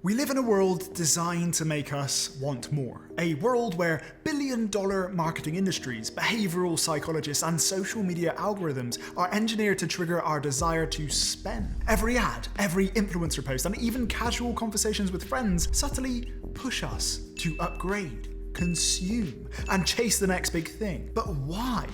We live in a world designed to make us want more. A world where billion-dollar marketing industries, behavioral psychologists, and social media algorithms are engineered to trigger our desire to spend. Every ad, every influencer post, and even casual conversations with friends subtly push us to upgrade, consume, and chase the next big thing. But why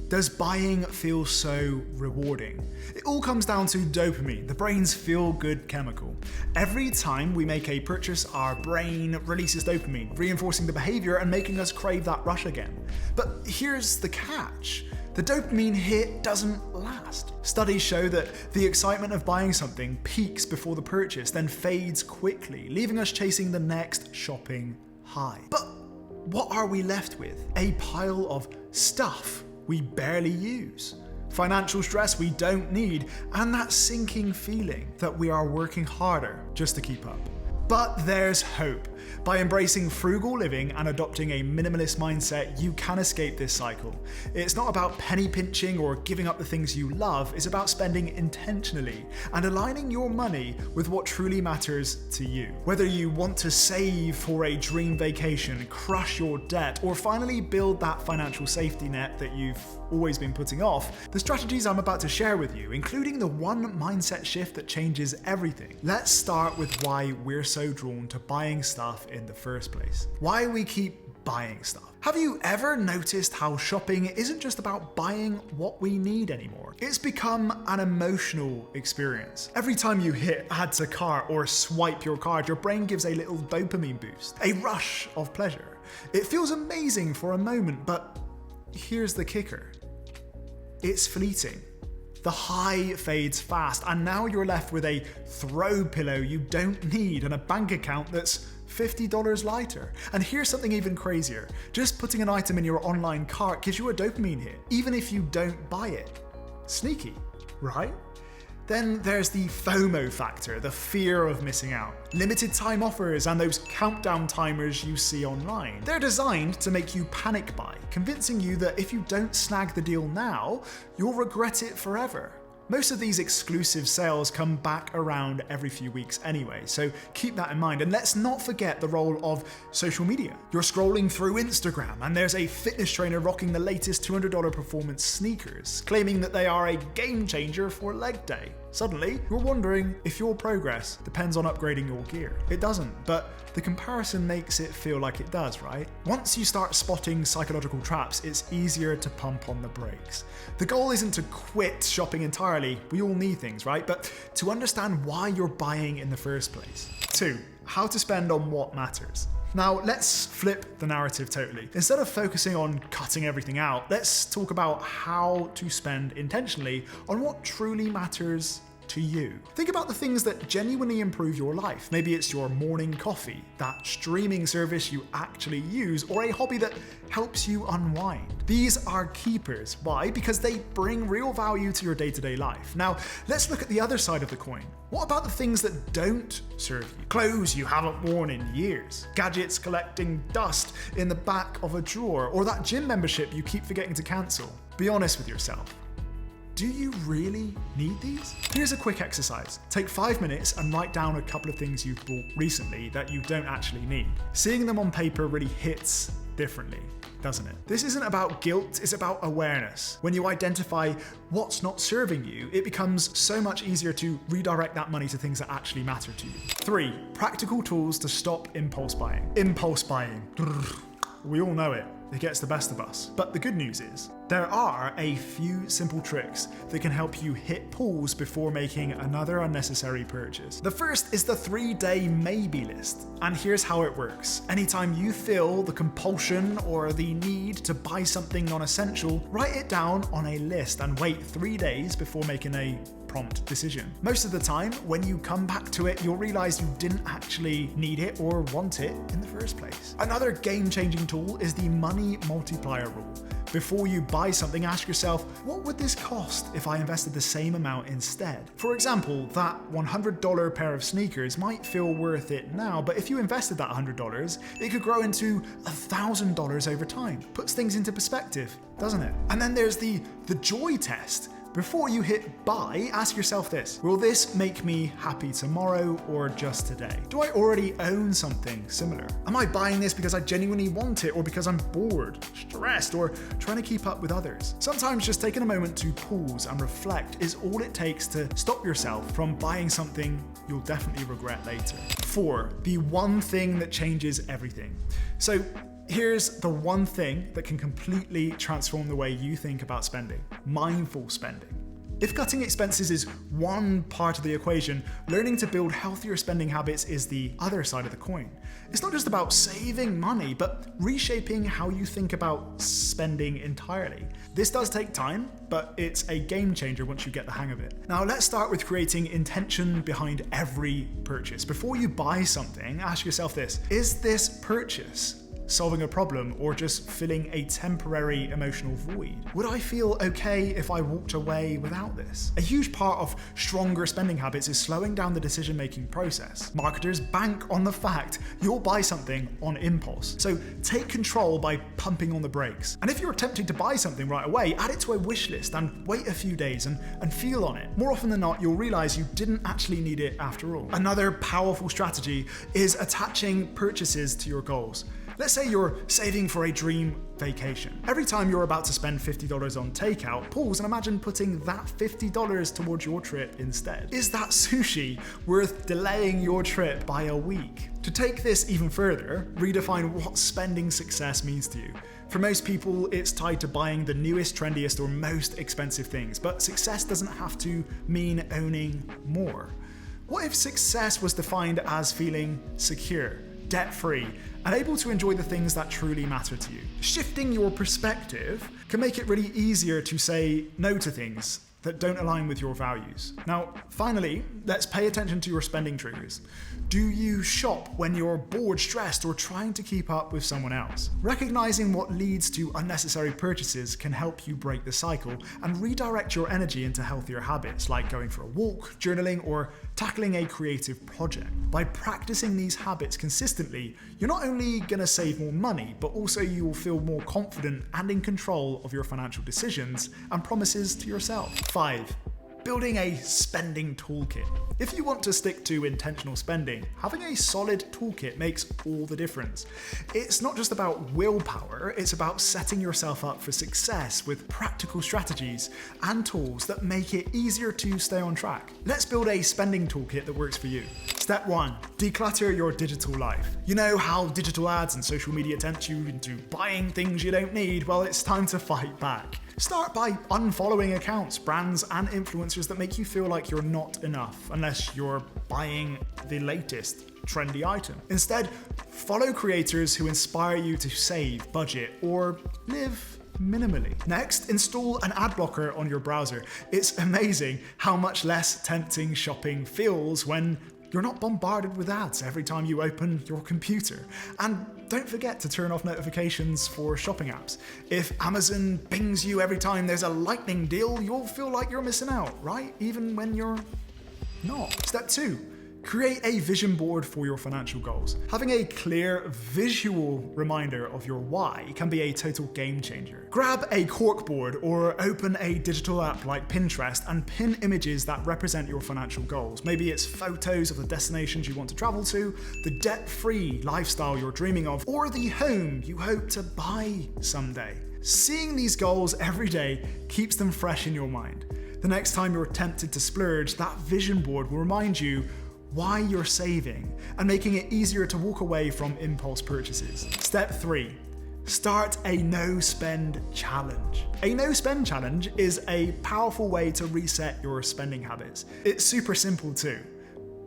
does buying feel so rewarding? It all comes down to dopamine, the brain's feel-good chemical. Every time we make a purchase, our brain releases dopamine, reinforcing the behavior and making us crave that rush again. But here's the catch. The dopamine hit doesn't last. Studies show that the excitement of buying something peaks before the purchase, then fades quickly, leaving us chasing the next shopping high. But what are we left with? A pile of stuff we barely use, financial stress we don't need, and that sinking feeling that we are working harder just to keep up. But there's hope. By embracing frugal living and adopting a minimalist mindset, you can escape this cycle. It's not about penny pinching or giving up the things you love, it's about spending intentionally and aligning your money with what truly matters to you. Whether you want to save for a dream vacation, crush your debt, or finally build that financial safety net that you've always been putting off, the strategies I'm about to share with you, including the one mindset shift that changes everything. Let's start with why we're so drawn to buying stuff in the first place. Why we keep buying stuff. Have you ever noticed how shopping isn't just about buying what we need anymore? It's become an emotional experience. Every time you hit add to cart or swipe your card, your brain gives a little dopamine boost, a rush of pleasure. It feels amazing for a moment, but here's the kicker. It's fleeting. The high fades fast, and now you're left with a throw pillow you don't need and a bank account that's $50 lighter. And here's something even crazier. Just putting an item in your online cart gives you a dopamine hit, even if you don't buy it. Sneaky, right? Then there's the FOMO factor, the fear of missing out. Limited time offers and those countdown timers you see online. They're designed to make you panic buy, convincing you that if you don't snag the deal now, you'll regret it forever. Most of these exclusive sales come back around every few weeks anyway, so keep that in mind. And let's not forget the role of social media. You're scrolling through Instagram and there's a fitness trainer rocking the latest $200 performance sneakers, claiming that they are a game changer for leg day. Suddenly, you're wondering if your progress depends on upgrading your gear. It doesn't, but the comparison makes it feel like it does, right? Once you start spotting psychological traps, it's easier to pump on the brakes. The goal isn't to quit shopping entirely, we all need things, right? But to understand why you're buying in the first place. 2. How to spend on what matters. Now, let's flip the narrative totally. Instead of focusing on cutting everything out, let's talk about how to spend intentionally on what truly matters to you. Think about the things that genuinely improve your life. Maybe it's your morning coffee, that streaming service you actually use, or a hobby that helps you unwind. These are keepers. Why? Because they bring real value to your day-to-day life. Now, let's look at the other side of the coin. What about the things that don't serve you? Clothes you haven't worn in years, gadgets collecting dust in the back of a drawer, or that gym membership you keep forgetting to cancel? Be honest with yourself. Do you really need these? Here's a quick exercise. Take 5 minutes and write down a couple of things you've bought recently that you don't actually need. Seeing them on paper really hits differently, doesn't it? This isn't about guilt, it's about awareness. When you identify what's not serving you, it becomes so much easier to redirect that money to things that actually matter to you. 3. Practical tools to stop impulse buying. Impulse buying. We all know it. It gets the best of us. But the good news is, there are a few simple tricks that can help you hit pause before making another unnecessary purchase. The first is the 3-day maybe list. And here's how it works. Anytime you feel the compulsion or the need to buy something non-essential, write it down on a list and wait 3 days before making a prompt decision. Most of the time, when you come back to it, you'll realize you didn't actually need it or want it in the first place. Another game-changing tool is the money multiplier rule. Before you buy something, ask yourself, what would this cost if I invested the same amount instead? For example, that $100 pair of sneakers might feel worth it now, but if you invested that $100, it could grow into $1,000 over time. Puts things into perspective, doesn't it? And then there's the joy test. Before you hit buy, ask yourself this: will this make me happy tomorrow or just today? Do I already own something similar? Am I buying this because I genuinely want it, or because I'm bored, stressed, or trying to keep up with others? Sometimes just taking a moment to pause and reflect is all it takes to stop yourself from buying something you'll definitely regret later. 4. The one thing that changes everything. So here's the one thing that can completely transform the way you think about spending: mindful spending. If cutting expenses is one part of the equation, learning to build healthier spending habits is the other side of the coin. It's not just about saving money, but reshaping how you think about spending entirely. This does take time, but it's a game changer once you get the hang of it. Now, let's start with creating intention behind every purchase. Before you buy something, ask yourself this: is this purchase solving a problem or just filling a temporary emotional void? Would I feel okay if I walked away without this? A huge part of stronger spending habits is slowing down the decision-making process. Marketers bank on the fact you'll buy something on impulse. So take control by pumping on the brakes. And if you're tempted to buy something right away, add it to a wish list and wait a few days and feel on it. More often than not, you'll realize you didn't actually need it after all. Another powerful strategy is attaching purchases to your goals. Let's say you're saving for a dream vacation. Every time you're about to spend $50 on takeout, pause and imagine putting that $50 towards your trip instead. Is that sushi worth delaying your trip by a week? To take this even further, redefine what spending success means to you. For most people, it's tied to buying the newest, trendiest, or most expensive things, but success doesn't have to mean owning more. What if success was defined as feeling secure, debt-free, and able to enjoy the things that truly matter to you? Shifting your perspective can make it really easier to say no to things that don't align with your values. Now, finally, let's pay attention to your spending triggers. Do you shop when you're bored, stressed, or trying to keep up with someone else? Recognizing what leads to unnecessary purchases can help you break the cycle and redirect your energy into healthier habits, like going for a walk, journaling, or tackling a creative project. By practicing these habits consistently, you're not only gonna save more money, but also you will feel more confident and in control of your financial decisions and promises to yourself. 5. Building a spending toolkit. If you want to stick to intentional spending, having a solid toolkit makes all the difference. It's not just about willpower, it's about setting yourself up for success with practical strategies and tools that make it easier to stay on track. Let's build a spending toolkit that works for you. Step 1. Declutter your digital life. You know how digital ads and social media tempt you into buying things you don't need? Well, it's time to fight back. Start by unfollowing accounts, brands, and influencers that make you feel like you're not enough unless you're buying the latest trendy item. Instead, follow creators who inspire you to save, budget, or live minimally. Next, install an ad blocker on your browser. It's amazing how much less tempting shopping feels when you're not bombarded with ads every time you open your computer. And don't forget to turn off notifications for shopping apps. If Amazon pings you every time there's a lightning deal, you'll feel like you're missing out, right? Even when you're not. Step 2. Create a vision board for your financial goals. Having a clear visual reminder of your why can be a total game changer. Grab a corkboard or open a digital app like Pinterest and pin images that represent your financial goals. Maybe it's photos of the destinations you want to travel to, the debt-free lifestyle you're dreaming of, or the home you hope to buy someday. Seeing these goals every day keeps them fresh in your mind. The next time you're tempted to splurge, that vision board will remind you why you're saving and making it easier to walk away from impulse purchases. Step 3. Start a no-spend challenge. A no-spend challenge is a powerful way to reset your spending habits. It's super simple too.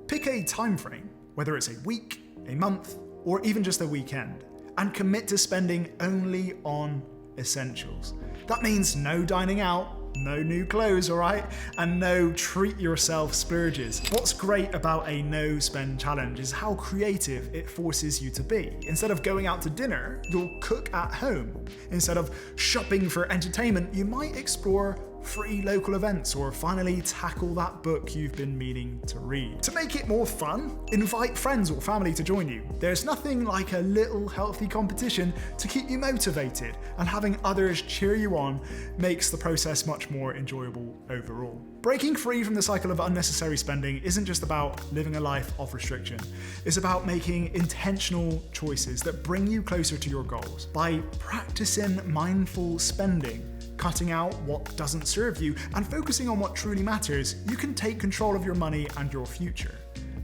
Pick a time frame, whether it's a week, a month, or even just a weekend, and commit to spending only on essentials. That means no dining out, no new clothes, alright? And no treat yourself splurges. What's great about a no spend challenge is how creative it forces you to be. Instead of going out to dinner, you'll cook at home. Instead of shopping for entertainment, you might explore free local events, or finally tackle that book you've been meaning to read. To make it more fun, invite friends or family to join you. There's nothing like a little healthy competition to keep you motivated, and having others cheer you on makes the process much more enjoyable overall. Breaking free from the cycle of unnecessary spending isn't just about living a life of restriction. It's about making intentional choices that bring you closer to your goals. By practicing mindful spending, cutting out what doesn't serve you, and focusing on what truly matters, you can take control of your money and your future.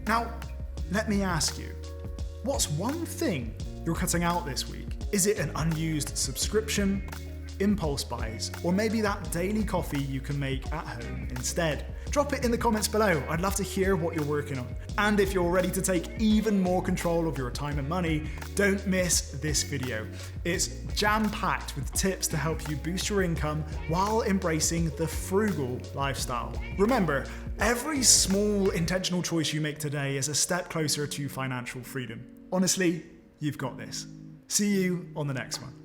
Now, let me ask you, what's one thing you're cutting out this week? Is it an unused subscription, impulse buys, or maybe that daily coffee you can make at home instead? Drop it in the comments below. I'd love to hear what you're working on. And if you're ready to take even more control of your time and money, don't miss this video. It's jam-packed with tips to help you boost your income while embracing the frugal lifestyle. Remember, every small intentional choice you make today is a step closer to financial freedom. Honestly, you've got this. See you on the next one.